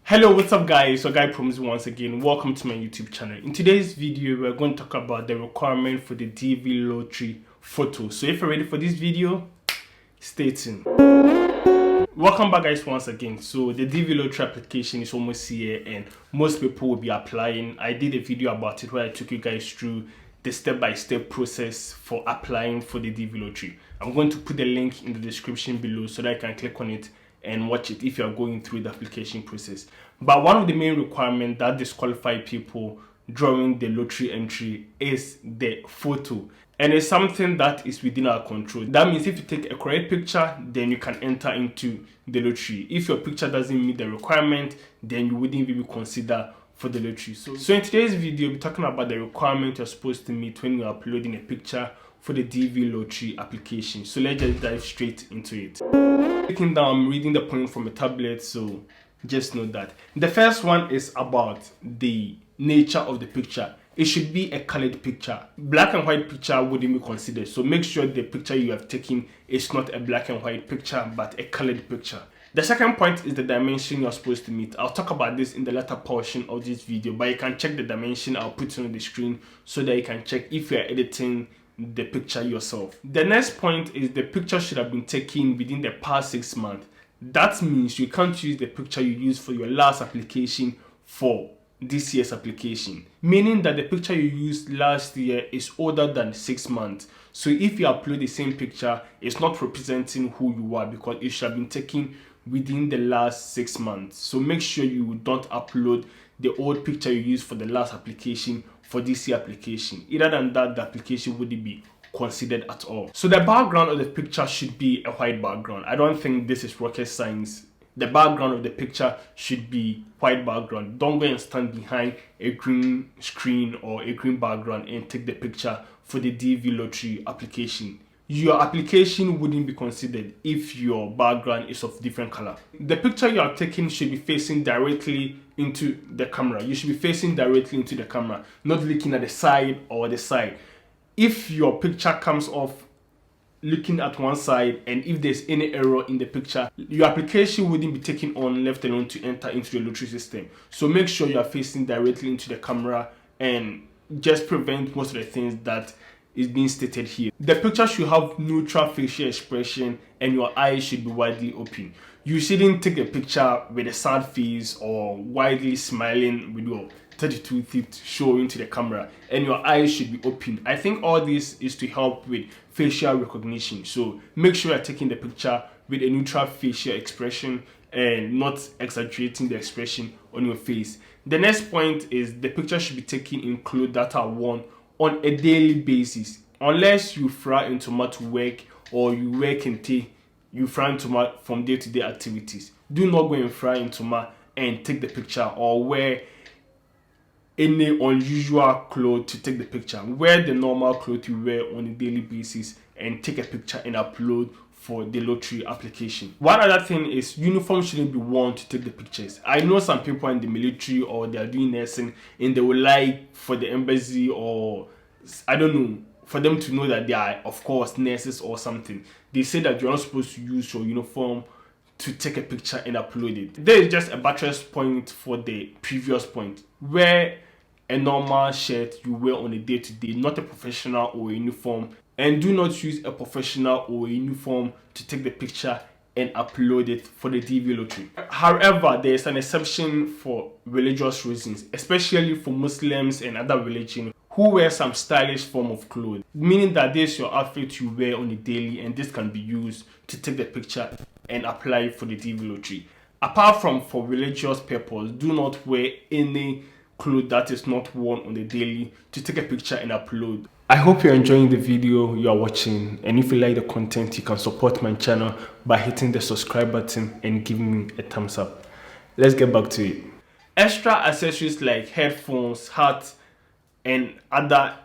Hello, what's up guys? So guy Proms once again. Welcome to my YouTube channel. In today's video, we're going to talk about the requirement for the DV lottery photo. So if you're ready for this video, stay tuned. Welcome back guys once again. So the DV lottery application is almost here and most people will be applying. I did a video about it where I took you guys through the step-by-step process for applying for the DV lottery. I'm going to put the link in the description below so that you can click on it and watch it if you are going through the application process. But one of the main requirements that disqualify people during the lottery entry is the photo, and it's something that is within our control. That means if you take a correct picture, then you can enter into the lottery. If your picture doesn't meet the requirement, then you wouldn't even be considered for the lottery. So in today's video, we're talking about the requirement you're supposed to meet when you're uploading a picture for the DV lottery application. So let's just dive straight into it. Looking down, I'm reading the point from a tablet, so just know that. The first one is about the nature of the picture. It should be a colored picture. Black and white picture wouldn't be considered. So make sure the picture you have taken is not a black and white picture, but a colored picture. The second point is the dimension you're supposed to meet. I'll talk about this in the latter portion of this video, but you can check the dimension. I'll put it on the screen so that you can check if you're editing the picture yourself. The next point is the picture should have been taken within the past 6 months. That means you can't use the picture you used for your last application for this year's application, meaning that the picture you used last year is older than 6 months. So if you upload the same picture, it's not representing who you are because it should have been taken within the last 6 months. So make sure you don't upload the old picture you used for the last application for this year application. Other than that, the application wouldn't be considered at all. So the background of the picture should be a white background. I don't think this is rocket science. The background of the picture should be white background. Don't go and stand behind a green screen or a green background and take the picture for the DV lottery application. Your application wouldn't be considered if your background is of different color. The picture you are taking should be facing directly into the camera. You should be facing directly into the camera, not looking at the side or the side. If your picture comes off looking at one side and if there's any error in the picture, your application wouldn't be taken on, left alone to enter into the lottery system. So make sure you are facing directly into the camera and just prevent most of the things that is being stated here. The picture should have neutral facial expression and your eyes should be widely open. You shouldn't take a picture with a sad face or widely smiling with your 32 teeth showing to the camera, and your eyes should be open. I think all this is to help with facial recognition. So make sure you're taking the picture with a neutral facial expression and not exaggerating the expression on your face. The next point is the picture should be taken in clothes that are worn on a daily basis. Unless you fly into to work or you work in tea, you fly into from day-to-day activities. Do not go and fly into and take the picture or wear any unusual clothes to take the picture. Wear the normal clothes you wear on a daily basis and take a picture and upload for the lottery application. One other thing is uniform shouldn't be worn to take the pictures. I know some people in the military or they are doing nursing and they would like for the embassy or I don't know, for them to know that they are of course nurses or something. They say that you're not supposed to use your uniform to take a picture and upload it. There is just a buttress point for the previous point. Wear a normal shirt you wear on a day-to-day, not a professional or a uniform, and do not use a professional or a uniform to take the picture and upload it for the DV lottery. However, there is an exception for religious reasons, especially for Muslims and other religions who wear some stylish form of clothes, meaning that this is your outfit you wear on a daily and this can be used to take the picture and apply for the DV lottery. Apart from for religious purpose, do not wear any clothes that is not worn on the daily to take a picture and upload. I hope you're enjoying the video you are watching, and if you like the content, you can support my channel by hitting the subscribe button and giving me a thumbs up. Let's get back to it. Extra accessories like headphones, hats, and other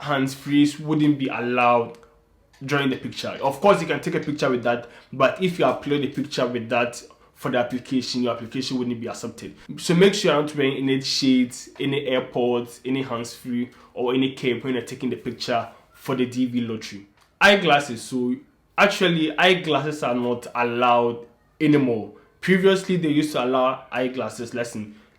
hands-frees wouldn't be allowed during the picture. Of course, you can take a picture with that, but if you upload a picture with that for the application, your application wouldn't be accepted. So make sure you're not wearing any shades, any AirPods, any hands-free, or any cape when you're taking the picture for the DV lottery. Eyeglasses. So actually, eyeglasses are not allowed anymore. Previously, they used to allow eyeglasses,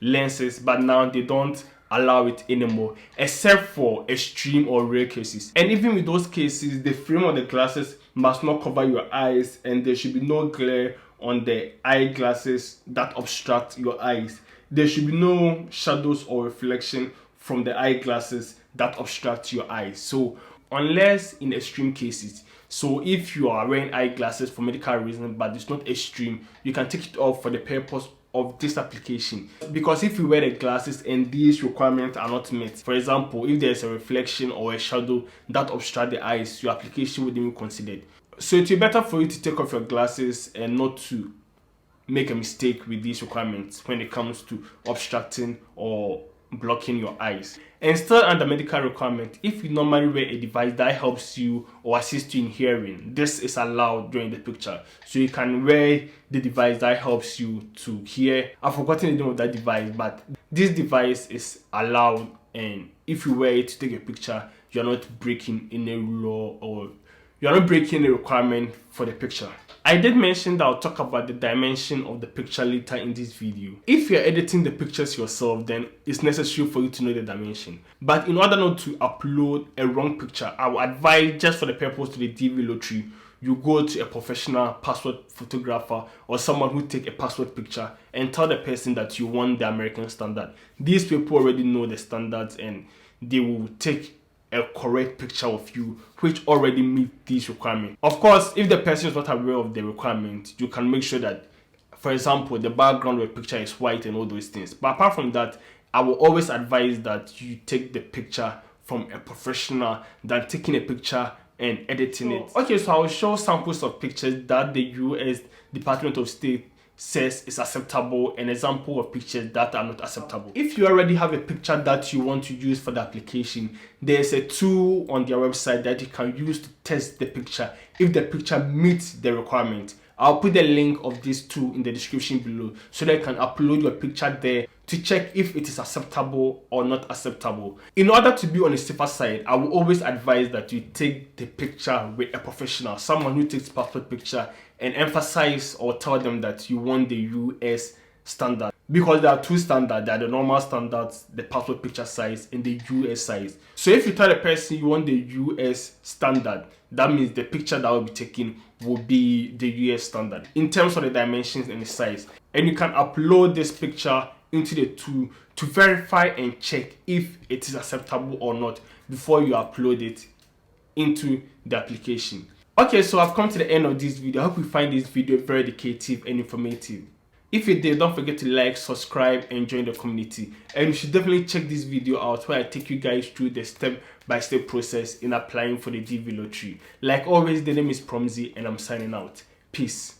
lenses, but now they don't allow it anymore, except for extreme or rare cases. And even with those cases, the frame of the glasses must not cover your eyes, and there should be no glare on the eyeglasses that obstruct your eyes. There should be no shadows or reflection from the eyeglasses that obstruct your eyes. So unless in extreme cases, so if you are wearing eyeglasses for medical reasons but it's not extreme, you can take it off for the purpose of this application. Because if you wear the glasses and these requirements are not met, for example, if there's a reflection or a shadow that obstruct the eyes, your application wouldn't be considered. So it will be better for you to take off your glasses and not to make a mistake with these requirements when it comes to obstructing or blocking your eyes. And still under medical requirement, if you normally wear a device that helps you or assists you in hearing, this is allowed during the picture. So you can wear the device that helps you to hear. I've forgotten the name of that device, but this device is allowed, and if you wear it to take a picture, you're not breaking any law or you're not breaking the requirement for the picture. I did mention that I'll talk about the dimension of the picture later in this video. If you're editing the pictures yourself, then it's necessary for you to know the dimension. But in order not to upload a wrong picture, I would advise, just for the purpose of the DV lottery, you go to a professional passport photographer or someone who take a passport picture and tell the person that you want the American standard. These people already know the standards and they will take a correct picture of you which already meet these requirements. Of course, if the person is not aware of the requirement, you can make sure that, for example, the background of the picture is white and all those things. But apart from that, I will always advise that you take the picture from a professional than taking a picture and editing it. Okay, so I will show samples of pictures that the US Department of State says is acceptable, an example of pictures that are not acceptable. If you already have a picture that you want to use for the application, there's a tool on their website that you can use to test the picture if the picture meets the requirement. I'll put the link of this tool in the description below so that you can upload your picture there to check if it is acceptable or not acceptable. In order to be on the safer side, I will always advise that you take the picture with a professional, someone who takes passport picture, and emphasize or tell them that you want the US standard. Because there are two standards. There are the normal standards, the passport picture size, and the US size. So if you tell the person you want the US standard, that means the picture that will be taken will be the US standard in terms of the dimensions and the size. And you can upload this picture into the tool to verify and check if it is acceptable or not before you upload it into the application. Okay, so I've come to the end of this video. I hope you find this video very educative and informative. If you did, don't forget to like, subscribe, and join the community. And you should definitely check this video out where I take you guys through the step-by-step process in applying for the DV lottery. Like always, the name is Promzy and I'm signing out. Peace.